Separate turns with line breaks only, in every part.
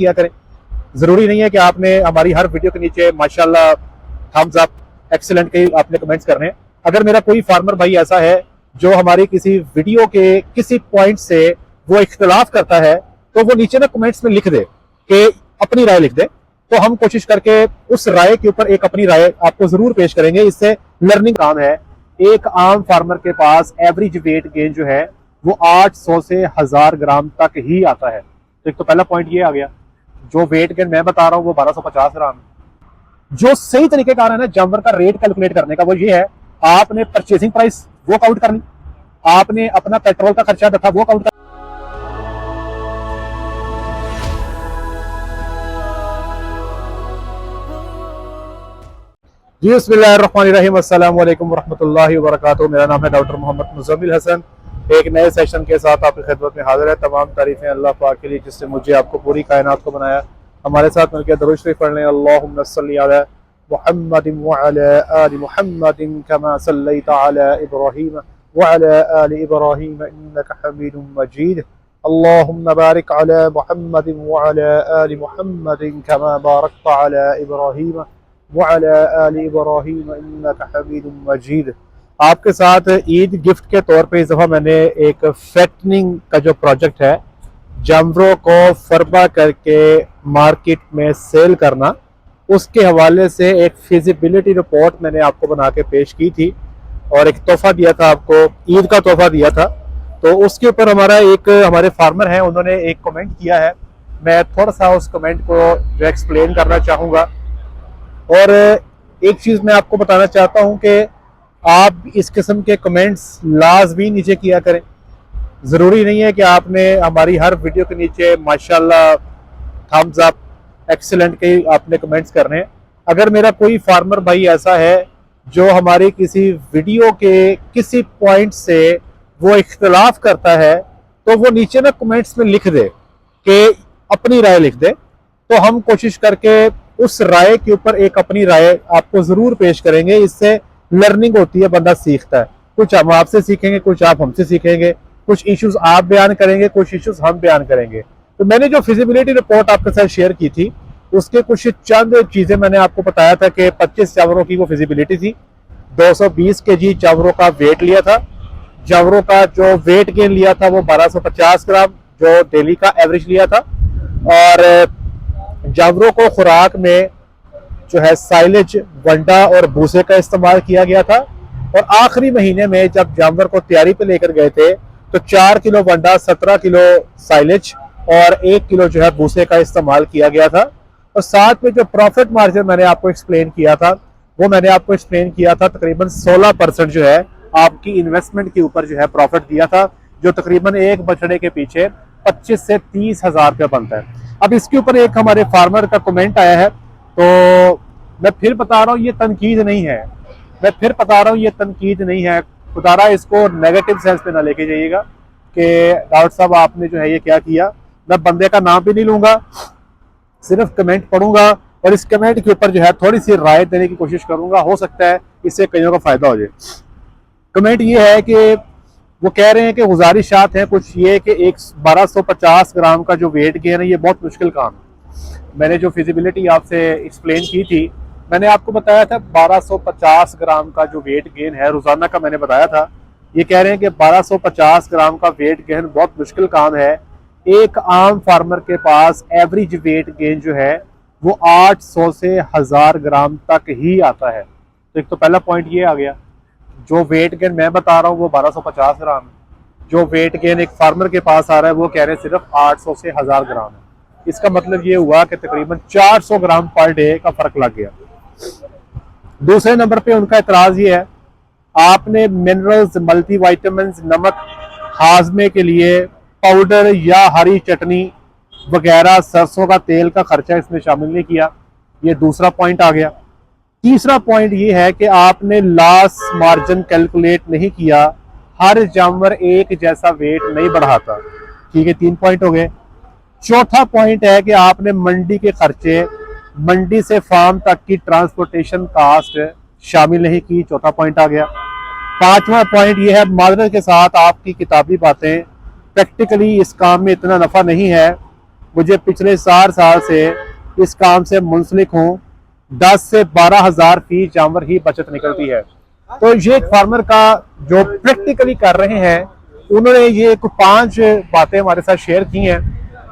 किया करें। जरूरी नहीं है कि आपने हमारी हर वीडियो के नीचे माशाल्लाह थम्स अप एक्सीलेंट के आपने कमेंट्स करने हैं। अगर मेरा कोई फार्मर भाई ऐसा है जो हमारी किसी वीडियो के किसी पॉइंट से वो इख्तिलाफ करता है तो वो नीचे ना कमेंट्स में लिख दे कि अपनी राय लिख दे, तो हम कोशिश करके उस राय के ऊपर एक अपनी राय आपको जरूर पेश करेंगे। इससे लर्निंग काम है। एक आम फार्मर के पास एवरेज वेट गेन जो है वो 800 से 1000 ग्राम तक ही आता है। तो एक तो पहला पॉइंट ये आ गया। जो वेट गेन मैं बता रहा हूं वो 1250 ग्राम। जो सही तरीके का है ना जानवर का रेट कैलकुलेट करने का, वो ये है, आपने परचेसिंग प्राइस वो काउंट करनी, आपने अपना पेट्रोल का खर्चा था वो काउंट। जी बिस्मिल्लाहिर्रहमानिर्रहीम, अस्सलाम वालेकुम वरहमतुल्लाहि वबरकातुहू। मेरा नाम है डॉक्टर मोहम्मद मुज़म्मिल हसन। एक नए सेशन के साथ आपकी खिदमत में हाजिर है। तमाम तारीफें अल्लाह पाक के लिए जिसने मुझे आपको पूरी कायनात को बनाया। हमारे साथ मिलकर दरूद शरीफ पढ़ लें। अल्लाहुम्मा सल्ली अला मुहम्मदिन व अला आलि मुहम्मदिन कमा सल्लैता अला इब्राहीम व अला आलि इब्राहीम इन्नका हमीदुम मजीद। अल्लाहुम्मा बारिक अला मुहम्मदिन व अला आलि मुहम्मदिन कमा बारकता अला इब्राहीम वअला आलि इब्राहीम इन्नका हमीदुम मजीद। आपके साथ ईद गिफ्ट के तौर पे इस दफ़ा मैंने एक फैटनिंग का जो प्रोजेक्ट है, जानवरों को फरबा करके मार्केट में सेल करना, उसके हवाले से एक फिजिबिलिटी रिपोर्ट मैंने आपको बना के पेश की थी और एक तोहफा दिया था, आपको ईद का तोहफा दिया था। तो उसके ऊपर हमारे फार्मर हैं, उन्होंने एक कमेंट किया है। मैं थोड़ा सा उस कमेंट को जो एक्सप्लेन करना चाहूँगा। और एक चीज़ मैं आपको बताना चाहता हूं कि आप इस किस्म के कमेंट्स लाजमी नीचे किया करें। ज़रूरी नहीं है कि आपने हमारी हर वीडियो के नीचे माशाल्लाह थम्स अप एक्सीलेंट के आपने कमेंट्स करने हैं। अगर मेरा कोई फार्मर भाई ऐसा है जो हमारी किसी वीडियो के किसी पॉइंट से वो इख्तिलाफ करता है तो वो नीचे ना कमेंट्स में लिख दे कि अपनी राय लिख दे, तो हम कोशिश करके उस राय के ऊपर एक अपनी राय आपको जरूर पेश करेंगे। इससे लर्निंग होती है, बंदा सीखता है। कुछ हम आपसे सीखेंगे, कुछ आप हमसे सीखेंगे, कुछ इश्यूज आप बयान करेंगे, कुछ इश्यूज हम बयान करेंगे। तो मैंने जो फिजिबिलिटी रिपोर्ट आपके साथ शेयर की थी उसके कुछ चंद चीजें मैंने आपको बताया था कि 25 चावरों की वो फिजिबिलिटी थी। 220 kg चावरों का वेट लिया था। चावरों का जो वेट गेन लिया था वो 1250 ग्राम जो डेली का एवरेज लिया था। और जानवरों को खुराक में जो है साइलेज, वंडा और भूसे का इस्तेमाल किया गया था। और आखिरी महीने में जब जानवर को तैयारी पे लेकर गए थे तो 4 किलो वंडा, 17 किलो साइलेज और 1 किलो जो है भूसे का इस्तेमाल किया गया था। और साथ में जो प्रॉफिट मार्जिन मैंने आपको एक्सप्लेन किया था वो मैंने आपको एक्सप्लेन किया था तकरीबन 16% जो है आपकी इन्वेस्टमेंट के ऊपर जो है प्रॉफिट दिया था, जो तकरीबन एक बछड़े के पीछे 25 से 30 हजार रुपया बनता है। अब इसके ऊपर एक हमारे फार्मर का कमेंट आया है, तो मैं फिर बता रहा हूँ ये तनकीद नहीं है, मैं फिर बता रहा हूँ ये तनकीद नहीं है। खुदारा इसको नेगेटिव सेंस पे ना लेके जाइएगा कि डॉक्टर साहब आपने जो है ये क्या किया। मैं बंदे का नाम भी नहीं लूंगा, सिर्फ कमेंट पढ़ूंगा और इस कमेंट के ऊपर जो है थोड़ी सी राय देने की कोशिश करूंगा। हो सकता है इससे कईयों का फायदा हो जाए। कमेंट ये है कि वो कह रहे हैं कि गुजारिशात हैं कुछ ये कि 1250 ग्राम का जो वेट गेन है ये बहुत मुश्किल काम है। मैंने जो फिजिबिलिटी आपसे एक्सप्लेन की थी, मैंने आपको बताया था 1250 ग्राम का जो वेट गेन है रोजाना का मैंने बताया था। ये कह रहे हैं कि 1250 ग्राम का वेट गेन बहुत मुश्किल काम है। एक आम फार्मर के पास एवरेज वेट गेन जो है वो 800 से 1000 ग्राम तक ही आता है। तो एक तो पहला पॉइंट ये आ गया। जो वेट गेन मैं बता रहा हूँ वो 1250 ग्राम है। जो वेट गेन एक फार्मर के पास आ रहा है वो कह रहे हैं सिर्फ 800 से 1000 ग्राम है। इसका मतलब ये हुआ कि तकरीबन 400 ग्राम पर डे का फर्क लग गया। दूसरे नंबर पे उनका एतराज ये है, आपने मिनरल्स, मल्टीविटामिन, नमक, हाजमे के लिए पाउडर या हरी चटनी वगैरह, सरसों का तेल का खर्चा इसमें शामिल नहीं किया। ये दूसरा पॉइंट आ गया। तीसरा पॉइंट ये है कि आपने लॉस मार्जिन कैलकुलेट नहीं किया। हर जानवर एक जैसा वेट नहीं बढ़ाता। ठीक है, 3 पॉइंट हो गए। चौथा पॉइंट है कि आपने मंडी के खर्चे, मंडी से फार्म तक की ट्रांसपोर्टेशन कास्ट शामिल नहीं की। चौथा पॉइंट आ गया। पांचवा पॉइंट ये है, मादरत के साथ आपकी किताबी बातें, प्रैक्टिकली इस काम में इतना नफा नहीं है। मुझे पिछले 4 साल से इस काम से मुंसलिक हूँ। 10 से 12 हज़ार फीस जानवर ही बचत निकलती है। तो ये एक फार्मर का जो प्रैक्टिकली कर रहे हैं, उन्होंने ये 5 बातें हमारे साथ शेयर की हैं।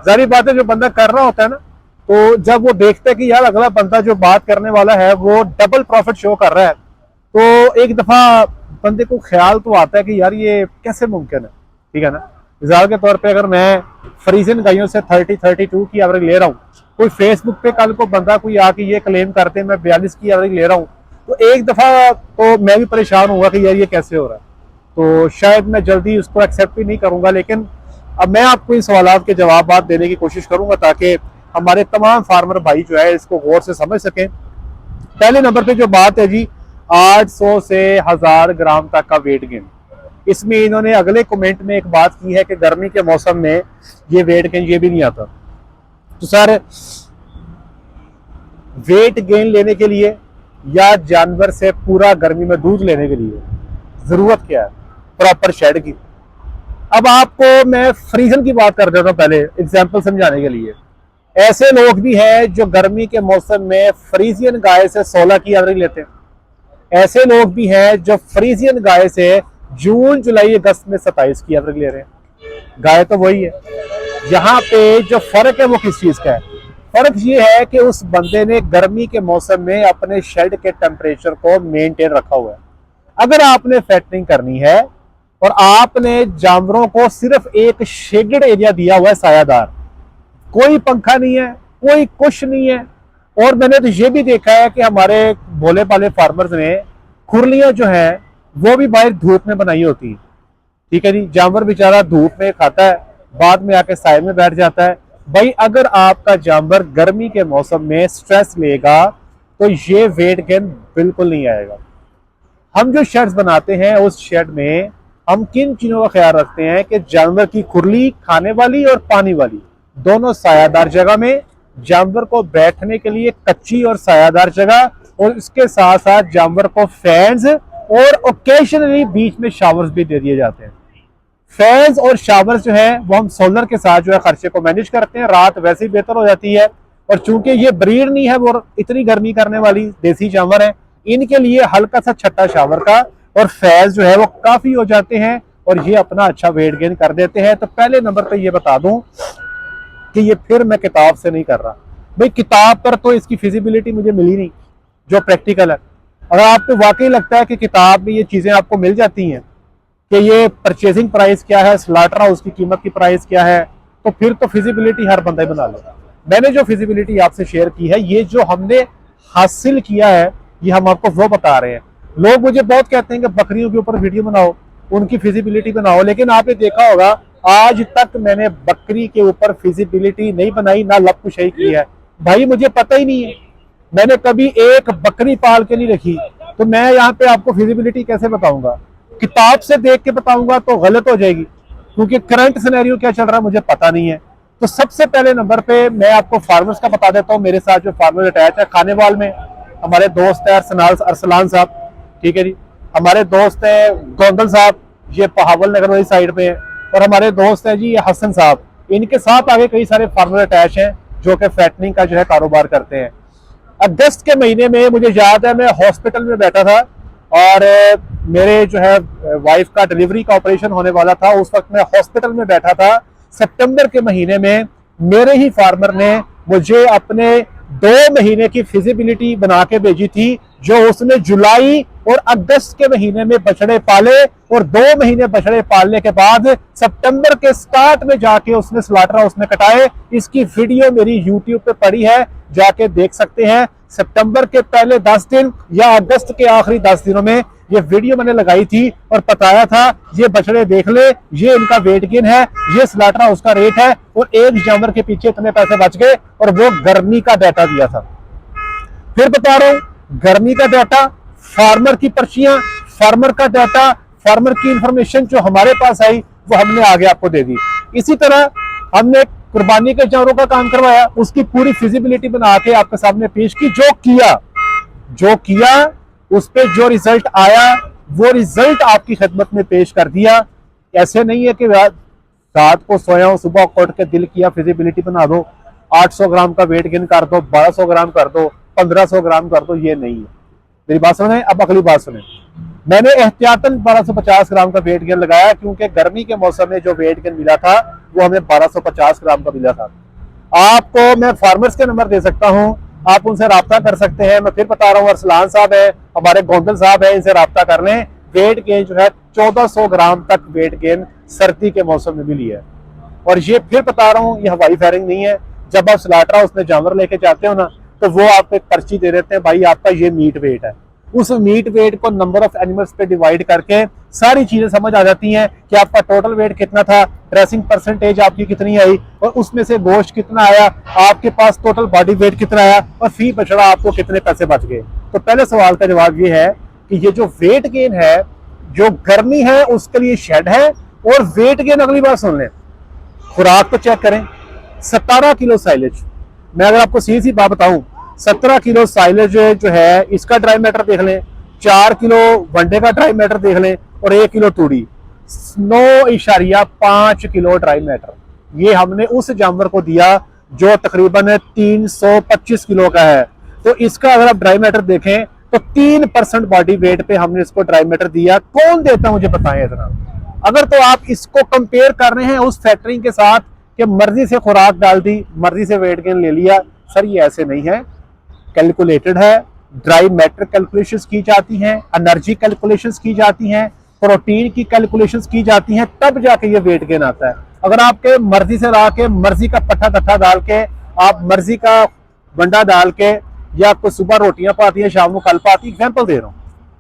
जारी बात है, जो बंदा कर रहा होता है ना, तो जब वो देखता है कि यार अगला बंदा जो बात करने वाला है वो डबल प्रॉफिट शो कर रहा है, तो एक दफा बंदे को ख्याल तो आता है कि यार ये कैसे मुमकिन है। ठीक है ना। मिसाल के तौर पे अगर मैं फ्रीजन गायों से 30-32 की एवरेज ले रहा हूँ, कोई फेसबुक पे कल को बंदा कोई आके ये क्लेम करते हैं मैं 42 की एवरेज ले रहा हूँ, तो एक दफा तो मैं भी परेशान होऊंगा कि यार ये कैसे हो रहा है। तो शायद मैं जल्दी उसको एक्सेप्ट भी नहीं करूंगा। लेकिन अब मैं आपको इन सवालों के जवाब देने की कोशिश करूंगा ताकि हमारे तमाम फार्मर भाई जो है इसको गौर से समझ सकें। पहले नंबर पे जो बात है जी, 800 से 1000 ग्राम तक का वेट गेन। इसमें इन्होंने अगले कमेंट में एक बात की है कि गर्मी के मौसम में ये वेट गेन ये भी नहीं आता। तो सर, वेट गेन लेने के लिए या जानवर से पूरा गर्मी में दूध लेने के लिए जरूरत क्या है? प्रॉपर शेड की। अब आपको मैं फ्रीजन की बात कर देता हूं पहले एग्जांपल समझाने के लिए। ऐसे लोग भी हैं जो गर्मी के मौसम में फ्रीजियन गाय से 16 की एवरेज लेते हैं। ऐसे लोग भी हैं जो फ्रीजियन गाय से जून जुलाई अगस्त में 27 की एवरेज ले रहे हैं। गाय तो वही है। यहाँ पे जो फर्क है वो किस चीज का है? फर्क ये है कि उस बंदे ने गर्मी के मौसम में अपने शेड के टेम्परेचर को मेंटेन रखा हुआ है। अगर आपने फैटनिंग करनी है और आपने जानवरों को सिर्फ एक शेडेड एरिया दिया हुआ है, सायादार, कोई पंखा नहीं है, कोई कुछ नहीं है, और मैंने तो ये भी देखा है कि हमारे भोले भाले फार्मर्स ने खुरलियां जो है वो भी बाहर धूप में बनाई होती है। ठीक है जी। जानवर बेचारा धूप में खाता है, बाद में आके साए में बैठ जाता है। भाई अगर आपका जानवर गर्मी के मौसम में स्ट्रेस लेगा तो ये वेट गेन बिल्कुल नहीं आएगा। हम जो शेड्स बनाते हैं उस शेड में हम किन चीजों का ख्याल रखते हैं कि जानवर की खुरली खाने वाली और पानी वाली दोनों सायादार जगह में, जानवर को बैठने के लिए कच्ची और सायादार जगह, और इसके साथ साथ जानवर को फैंस और ओकेजनली बीच में शावर्स भी दे दिए जाते हैं। फैंस और शावर्स जो है वो हम सोलर के साथ जो है खर्चे को मैनेज करते हैं। रात वैसे ही बेहतर हो जाती है, और चूंकि ये ब्रीड नहीं है वो इतनी गर्मी करने वाली देसी जानवर है, इनके लिए हल्का सा छट्टा शावर का और फैज जो है वो काफी हो जाते हैं और ये अपना अच्छा वेट गेन कर देते हैं। तो पहले नंबर पे ये बता दूं कि ये फिर मैं किताब से नहीं कर रहा भाई, किताब पर तो इसकी फिजिबिलिटी मुझे मिली नहीं जो प्रैक्टिकल है। अगर आपको वाकई लगता है कि किताब में ये चीजें आपको मिल जाती हैं कि ये परचेजिंग प्राइस क्या है, स्लॉटर हाउस की कीमत की प्राइस क्या है, तो फिर तो फिजिबिलिटी हर बंदा ही बना लेगा। मैंने जो फिजिबिलिटी आपसे शेयर की है, ये जो हमने हासिल किया है, ये हम आपको वो बता रहे हैं। लोग मुझे बहुत कहते हैं कि बकरियों के ऊपर वीडियो बनाओ, उनकी फिजिबिलिटी बनाओ, लेकिन आपने देखा होगा आज तक मैंने बकरी के ऊपर फिजिबिलिटी नहीं बनाई, ना लब कुशाई की है। भाई मुझे पता ही नहीं है, मैंने कभी एक बकरी पाल के नहीं रखी, तो मैं यहाँ पे आपको फिजिबिलिटी कैसे बताऊंगा? किताब से देख के बताऊंगा तो गलत हो जाएगी, क्योंकि करंट सिनेरियो क्या चल रहा है मुझे पता नहीं है। तो सबसे पहले नंबर पे मैं आपको फार्मर्स का बता देता हूँ। मेरे साथ जो फार्मर अटैच है खानेवाल में, हमारे दोस्त है अरसलान साहब, ठीक है जी। हमारे दोस्त है गोंदल साहब, ये पहावल नगर वाली साइड पे है, और हमारे दोस्त है जी हसन साहब। इनके साथ आगे कई सारे फार्मर अटैच हैं जो कि फैटनिंग का जो है कारोबार करते हैं। अगस्त के महीने में मुझे याद है मैं हॉस्पिटल में बैठा था और मेरे जो है वाइफ का डिलीवरी का ऑपरेशन होने वाला था, उस वक्त मैं हॉस्पिटल में बैठा था। सितंबर के महीने में मेरे ही फार्मर ने मुझे अपने 2 महीने की फिजिबिलिटी बना के भेजी थी, जो उसने जुलाई और अगस्त के महीने में बछड़े पाले, और 2 महीने बछड़े पालने के बाद सितंबर के स्टार्ट में जाके उसने स्लॉटर हाउस में कटाए। इसकी वीडियो मेरी यूट्यूब पे पड़ी है, जाके देख सकते हैं। सितंबर के पहले 10 दिन या अगस्त के आखिरी 10 दिनों में ये वीडियो मैंने लगाई थी और बताया था ये बछड़े देख ले, ये इनका वेट गेन है, ये स्लॉटर हाउस का रेट है, और एक जानवर के पीछे इतने पैसे बच गए, और वो गर्मी का डाटा दिया था। फिर बता रहा हूं, गर्मी का डाटा, फार्मर की पर्चियां, फार्मर का डाटा, फार्मर की इंफॉर्मेशन जो हमारे पास आई वो हमने आगे आपको दे दी। इसी तरह हमने कुर्बानी के जानवरों का काम करवाया, उसकी पूरी फिजिबिलिटी बना के आपके सामने पेश की। जो किया उस पे जो रिजल्ट आया वो रिजल्ट आपकी खिदमत में पेश कर दिया। ऐसे नहीं है कि रात को सोया हूँ, सुबह उठ के दिल किया फिजिबिलिटी बना दो, 800 ग्राम का वेट गेन कर दो, 1200 ग्राम कर दो, 1500 ग्राम कर दो, ये नहीं है। मेरी बात सुने। अब अगली बात सुने, मैंने एहतियातन 1250 ग्राम का वेट गेन लगाया, क्योंकि गर्मी के मौसम में जो वेट गेन मिला था वो हमें 1250 ग्राम का मिला था। आपको मैं फार्मर्स के नंबर दे सकता हूं, आप उनसे राब्ता कर सकते हैं। मैं फिर बता रहा हूँ, अरसलान साहब है, हमारे गोंदल साहब है, इनसे राब्ता कर लें। वेट गेन जो है 1400 ग्राम तक वेट गेन सर्दी के मौसम में मिली है। और ये फिर बता रहा हूँ, ये हवाई फायरिंग नहीं है। जब आप स्लाटर हाउस में जानवर लेके जाते हो ना, तो वो आपको एक पर्ची दे देते हैं, भाई आपका ये मीट वेट है। उस मीट वेट को नंबर ऑफ एनिमल्स पे डिवाइड करके सारी चीजें समझ आ जाती हैं कि आपका टोटल वेट कितना था, ड्रेसिंग परसेंटेज आपकी कितनी आई, और उसमें से गोश्त कितना आया, आपके पास टोटल बॉडी वेट कितना आया, और फी बछड़ा आपको कितने पैसे बच गए। तो पहले सवाल का जवाब ये है कि ये जो वेट गेन है, जो गर्मी है उसके लिए शेड है। और वेट गेन, अगली बार सुन लें, खुराक को चेक करें। 17 किलो साइलेज, मैं अगर आपको सीधी सी बात बताऊं, 17 किलो साइलेज जो है, इसका ड्राई मैटर देख लें, 4 किलो वनडे का ड्राई मैटर देख लें, और 1 किलो तूड़ी, 9.5 किलो ड्राई मैटर, ये हमने उस जानवर को दिया जो तकरीबन 325 किलो का है। तो इसका अगर आप ड्राई मैटर देखें तो 3% बॉडी वेट पे हमने इसको ड्राई मैटर दिया। कौन देता मुझे बताएं इतना। अगर तो आप इसको कंपेयर कर रहे हैं उस फैक्टरिंग के साथ कि मर्जी से खुराक डाल दी, मर्जी से वेट गेन ले लिया, सर ये ऐसे नहीं है, कैलकुलेटेड है। ड्राई मैटर कैलकुलेशंस की जाती हैं, एनर्जी कैलकुलेशंस की जाती हैं, प्रोटीन की कैलकुलेशंस की जाती हैं, तब जाके ये वेट गेन आता है। अगर आपके मर्जी से ला के, मर्जी का पट्टा तट्ठा डाल के, आप मर्जी का बंडा डाल के, या आपको सुबह रोटियां पाती है, शाम को कल पाती, एग्जाम्पल दे रहा हूँ,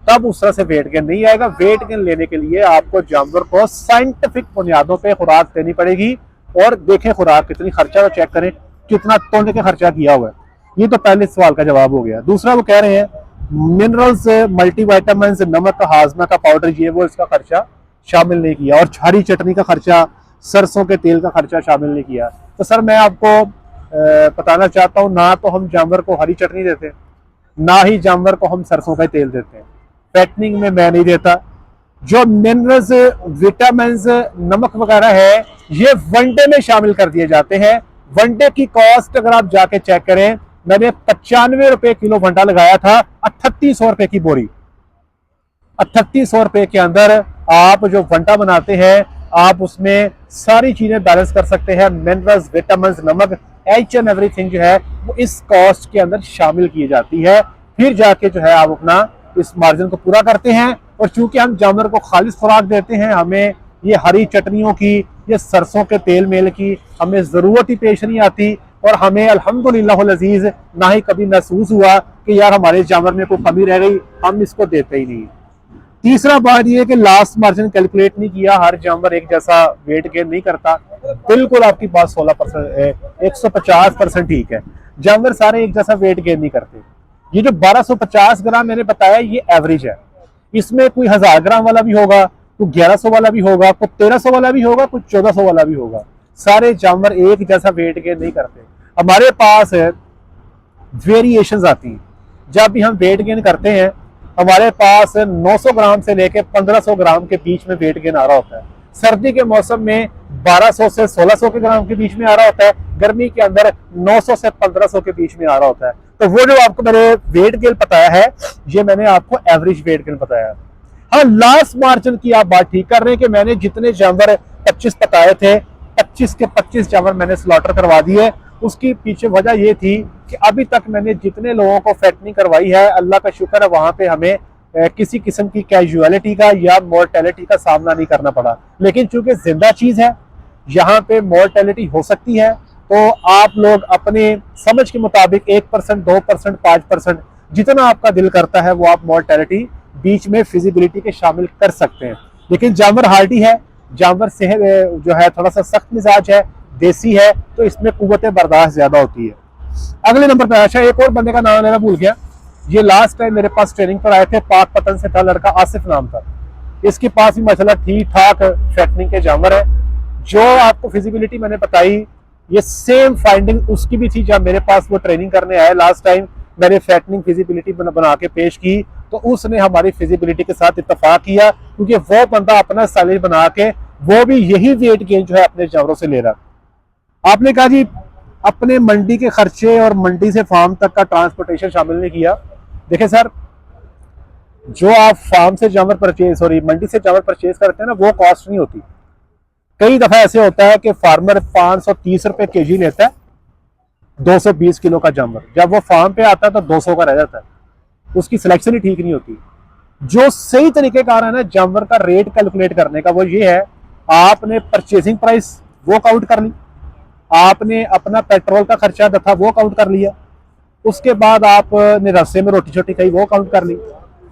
तब उस तरह से वेट गेन नहीं आएगा। वेट गेन लेने के लिए आपको जानवर को साइंटिफिक बुनियादों पे खुराक देनी पड़ेगी। और देखें खुराक कितनी खर्चा, तो चेक करें कितना तोड़ने का खर्चा किया हुआ है। ये तो पहले सवाल का जवाब हो गया। दूसरा, वो कह रहे हैं मिनरल्स, मल्टीविटामिन, नमक, हाजमा का पाउडर, ये वो इसका खर्चा शामिल नहीं किया, और हरी चटनी का खर्चा, सरसों के तेल का खर्चा शामिल नहीं किया। तो सर मैं आपको बताना चाहता हूँ, ना तो हम जानवर को हरी चटनी देते, ना ही जानवर को हम सरसों का तेल देते हैं। फैटनिंग में मैं नहीं देता। जो मिनरल्स, विटामिन, नमक वगैरह है, ये वनडे में शामिल कर दिए जाते हैं। वनडे की कॉस्ट अगर आप जाके चेक करें, मैंने 95 रुपए किलो वंडा लगाया था, 3800 रुपए की बोरी। 3800 रुपए के अंदर आप जो वंडा बनाते हैं, आप उसमें सारी चीजें बैलेंस कर सकते हैं। मिनरल्स, विटामिन, नमक, एच एंड एवरीथिंग जो है वो इस कॉस्ट के अंदर शामिल की जाती है। फिर जाके जो है आप अपना इस मार्जिन को पूरा करते हैं। और चूंकि हम जानवर को खालिश खुराक देते हैं, हमें ये हरी चटनियों की, ये सरसों के तेल मेल की हमें जरूरत ही पेश नहीं आती। और हमें अल्हम्दुलिल्लाह अज़ीज़ ना ही कभी महसूस हुआ कि यार हमारे जानवर में कोई कमी रह गई, हम इसको देते ही नहीं। तीसरा बात यह कि लास्ट मार्जिन कैलकुलेट नहीं किया, हर जानवर एक जैसा वेट गेन नहीं करता। बिल्कुल आपकी बात 16%, 150% ठीक है, जानवर सारे एक जैसा वेट गेन नहीं करते। ये जो 1250 ग्राम मैंने बताया, ये एवरेज है। इसमें कोई 1000 ग्राम वाला भी होगा, कोई 1100 वाला भी होगा, कोई 1300 वाला भी होगा, कोई 1400 वाला भी होगा। सारे जानवर एक जैसा वेट गेन नहीं करते। हमारे पास वेरिएशंस आती हैं। जब भी हम वेट गेन करते हैं, हमारे पास 900 ग्राम से लेकर 1500 ग्राम के बीच में वेट गेन आ रहा होता है। सर्दी के मौसम में 1200 से 1600 के ग्राम के बीच में आ रहा होता है, गर्मी के अंदर 900 से 1500 के बीच में आ रहा होता है। तो वो जो आपको मैंने वेट गेन बताया है, ये मैंने आपको एवरेज वेट गेन बताया। हाँ, लास्ट मार्जिन की आप बात ठीक कर रहे हैं कि मैंने जितने जानवर 25 बताए थे, 25 के 25 जानवर मैंने स्लॉटर करवा दिए। उसकी पीछे वजह ये थी कि अभी तक मैंने जितने लोगों को फैटनिंग करवाई है, अल्लाह का शुक्र है, वहां पे हमें किसी किस्म की कैजुअलिटी का या मोर्टेलिटी का सामना नहीं करना पड़ा। लेकिन चूंकि जिंदा चीज है, यहाँ पे मोर्टेलिटी हो सकती है, तो आप लोग अपने समझ के मुताबिक 1%, 2%, 5%, जितना आपका दिल करता है वो आप मोर्टेलिटी बीच में फिजिबिलिटी के शामिल कर सकते हैं। लेकिन जानवर हार्डी है, जानवर सेहत जो है थोड़ा सा सख्त मिजाज है, देसी है, तो इसमें कुव्वत बर्दाश्त ज्यादा होती है। अगले नंबर पर, अच्छा एक और बंदे का नाम लेना भूल गया, ये लास्ट टाइम मेरे पास ट्रेनिंग पर आए थे, पाक पतन से था लड़का, आसिफ नाम था। इसके पास भी माशाल्लाह ठीक ठाक फैटनिंग के जानवर है। जो आपको फिजिबिलिटी मैंने बताई, ये सेम फाइंडिंग उसकी भी थी जब मेरे पास वो ट्रेनिंग करने आए लास्ट टाइम। मैंने फैटनिंग फिजिबिलिटी बना के पेश की, तो उसने हमारी फिजिबिलिटी के साथ इत्तेफाक किया, क्योंकि वो बंदा अपना साइलेज बना के वो भी यही वेट गेन जो है अपने जानवरों से ले रहा है। आपने कहा जी अपने मंडी के खर्चे और मंडी से फार्म तक का ट्रांसपोर्टेशन शामिल नहीं किया। देखिए सर, जो आप फार्म से जानवर परचेज मंडी से जानवर परचेज करते हैं ना, वो कॉस्ट नहीं होती। कई दफा ऐसे होता है कि फार्मर 530 रुपए केजी लेता है 220 किलो का जानवर, जब वो फार्म पे आता है तो 200 का रह जाता है। उसकी सिलेक्शन ही ठीक नहीं होती। जो सही तरीकेकार है ना जानवर का रेट कैलकुलेट करने का, वो ये है, आपने परचेजिंग प्राइस वो काउंट कर ली, आपने अपना पेट्रोल का खर्चा था वो काउंट कर लिया, उसके बाद आपने रास्ते में रोटी छोटी खाई वो काउंट कर ली,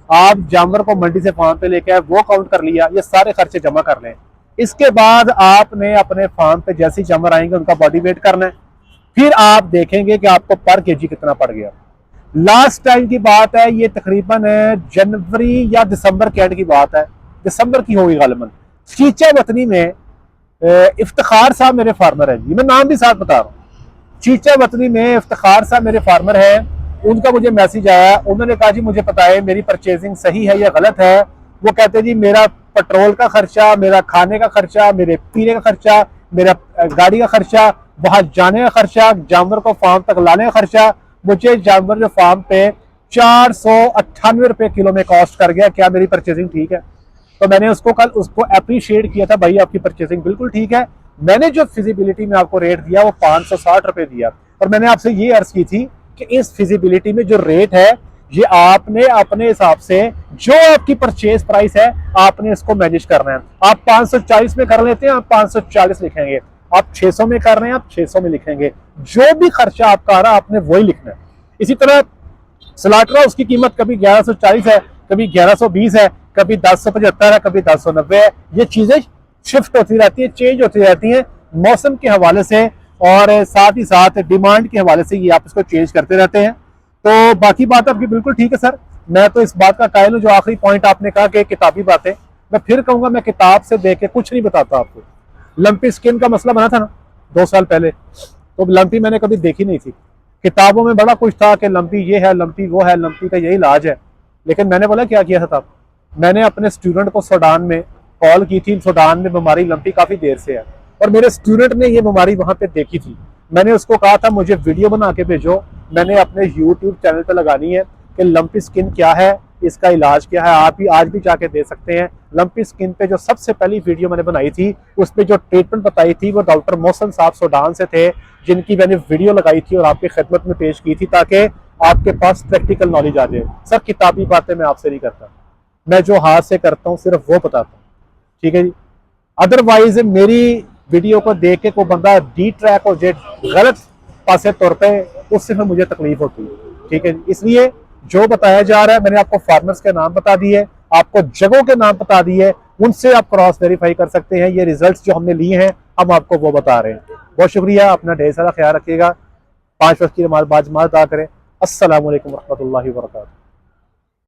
आप जानवर को मंडी से फार्म पे लेके आए वो काउंट कर लिया, ये सारे खर्चे जमा कर लें। इसके बाद आपने अपने फार्म पे जैसे ही जानवर आएंगे उनका बॉडी वेट करना है, फिर आप देखेंगे कि आपको पर केजी कितना पड़ गया। लास्ट टाइम की बात है, ये तकरीबन जनवरी या दिसंबर के एंड की बात है, दिसंबर की होगी गालिबन। चीचा वतनी में इफ्तिखार साहब मेरे फार्मर है जी, मैं नाम भी साथ बता रहा हूँ। चीचा वतनी में इफ्तिखार साहब मेरे फार्मर है, उनका मुझे मैसेज आया, उन्होंने कहा जी मुझे पता है मेरी परचेजिंग सही है या गलत है। वो कहते जी मेरा पेट्रोल का खर्चा, मेरा खाने का खर्चा, मेरे पीने का खर्चा, मेरा गाड़ी का खर्चा, वहां जाने का खर्चा, जानवर को फार्म तक लाने का खर्चा, मुझे जानवर जो फार्म पे 498 रुपए किलो में कॉस्ट कर गया। क्या मेरी परचेजिंग ठीक है? तो मैंने उसको कल अप्रिशिएट किया था, भाई आपकी परचेजिंग बिल्कुल ठीक है। मैंने जो फिजिबिलिटी में आपको रेट दिया वो 560 रुपए दिया, और मैंने आपसे ये अर्ज की थी कि इस फिजिबिलिटी में जो रेट है ये आपने अपने हिसाब से जो आपकी परचेज प्राइस है आपने इसको मैनेज करना है। आप 540 में कर लेते हैं, आप 540 लिखेंगे, आप 600 में कर रहे हैं, आप 600 में लिखेंगे, जो भी खर्चा आपका आ रहा है आपने वही लिखना है। इसी तरह स्लाटर हाउस की कीमत कभी 1140 है, कभी 1120 है, कभी 1075 है, कभी 1090 है। ये चीजें शिफ्ट होती रहती है, चेंज होती रहती है मौसम के हवाले से, और साथ ही साथ डिमांड के हवाले से ये आप इसको चेंज करते रहते हैं। तो बाकी बात आपकी बिल्कुल ठीक है सर, मैं तो इस बात का कायल हूं। जो आखिरी पॉइंट आपने कहा कि किताबी बातें, मैं फिर कहूंगा मैं किताब से देख के कुछ नहीं बताता आपको। लंपी स्किन का मसला बना था ना 2 साल पहले, तो लंपी मैंने कभी देखी नहीं थी। किताबों में बड़ा कुछ था कि लंपी ये है, लंपी वो है, लंपी का यही इलाज है। लेकिन मैंने बोला क्या किया था, मैंने अपने स्टूडेंट को सूडान में कॉल की थी, सूडान में बीमारी लंपी काफी देर से है, और मेरे स्टूडेंट ने ये बीमारी वहां पे देखी थी। मैंने उसको कहा था मुझे वीडियो बना के भेजो, मैंने अपने यूट्यूब चैनल पे लगानी है कि लंपी स्किन क्या है, इसका इलाज क्या है। आप ही आज भी जाके दे सकते हैं। लंपी स्किन पे जो सबसे पहली वीडियो मैंने बनाई थी, उस पर जो ट्रीटमेंट बताई थी वो डॉक्टर मोहसन साहब सूडान से थे, जिनकी मैंने वीडियो लगाई थी और आपकी खिदमत में पेश की थी, ताकि आपके पास प्रैक्टिकल नॉलेज आ जाए। सर किताबी बातें मैं आपसे नहीं करता, मैं जो हाथ से करता हूँ सिर्फ वो बताता हूँ, ठीक है जी। अदरवाइज मेरी वीडियो को देख के कोई बंदा डी ट्रैक हो जाए गलत पासे तौर पे, उससे फिर मुझे तकलीफ होती है, ठीक है। इसलिए जो बताया जा रहा है, मैंने आपको फार्मर्स के नाम बता दिए, आपको जगहों के नाम बता दिए, उनसे आप क्रॉस वेरीफाई कर सकते हैं। ये रिजल्ट्स जो हमने लिए हैं हम आपको वो बता रहे हैं। बहुत शुक्रिया, अपना ढेर सारा ख्याल रखिएगा। 5 वक्त की नमाज बाजमात अदा करें। अस्सलाम वालेकुम रहमतुल्लाहि व बरकातहू।